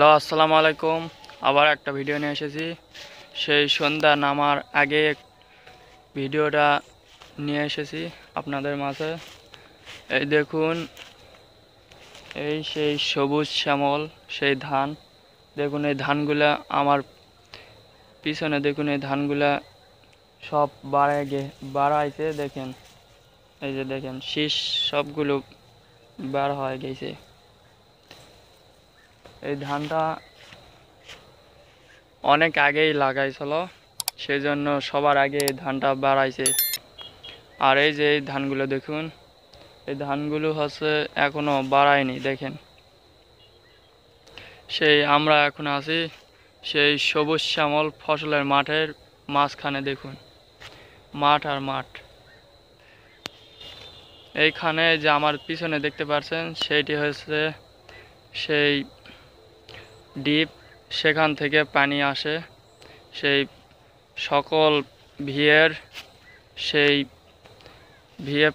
Hello, আসসালামু আলাইকুম। আবার একটা ভিডিও নিয়ে এসেছি। সেই সন্ধ্যা নামার আগে ভিডিওটা নিয়ে এসেছি আপনাদের মাঝে। এই দেখুন, এই সেই সবুজ শ্যামল সেই ধান। দেখুন এই ধানগুলা আমার পিছনে, দেখুন এই ধানগুলা সব বাড়াইছে। দেখেন, এই যে দেখেন শীষ সবগুলো বার হয়ে গেছে। এই ধানটা অনেক আগেই লাগাইছিল, সেজন্য সবার আগে এই ধানটা বাড়াইছে। আর এই যে এই ধানগুলো দেখুন, এই ধানগুলো হচ্ছে এখনো বাড়ায়নি। দেখেন, সেই আমরা এখন আছি সেই সবুজ শ্যামল ফসলের মাঠের মাঝখানে। দেখুন মাঠ আর মাঠ। এইখানে যে আমার পিছনে দেখতে পাচ্ছেন, সেইটি হচ্ছে সেই ডিপ, সেখান থেকে পানি আসে। সেই সকল ভিয়ের সেই ভিয়ে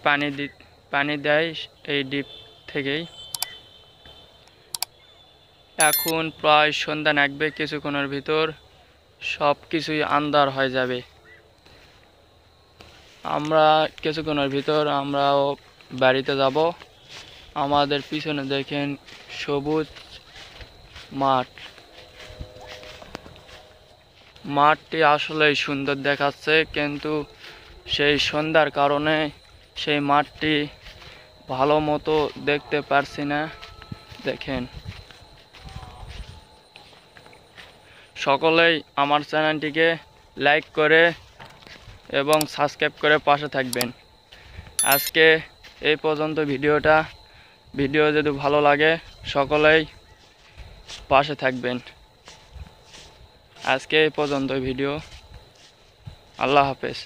পানি দেয় এই ডিপ থেকেই। এখন প্রায় সন্ধ্যা নামবে, কিছুক্ষণের ভিতর সব কিছুই আন্ধার হয়ে যাবে। আমরা কিছুক্ষণের ভিতর আমরাও বাড়িতে যাব। আমাদের পিছনে দেখেন সবুজ মাঠ। মাঠটি আসলেই সুন্দর দেখাচ্ছে, কিন্তু সেই সন্ধ্যার কারণে সেই মাঠটি ভালো মতো দেখতে পারছি না। দেখেন, সকলেই আমার চ্যানেলটিকে লাইক করে এবং সাবস্ক্রাইব করে পাশে থাকবেন। আজকে এই পর্যন্ত ভিডিও যদি ভালো লাগে সকলেই পাশে থাকবেন। আজকে এই পর্যন্ত ভিডিও। আল্লাহ হাফেজ।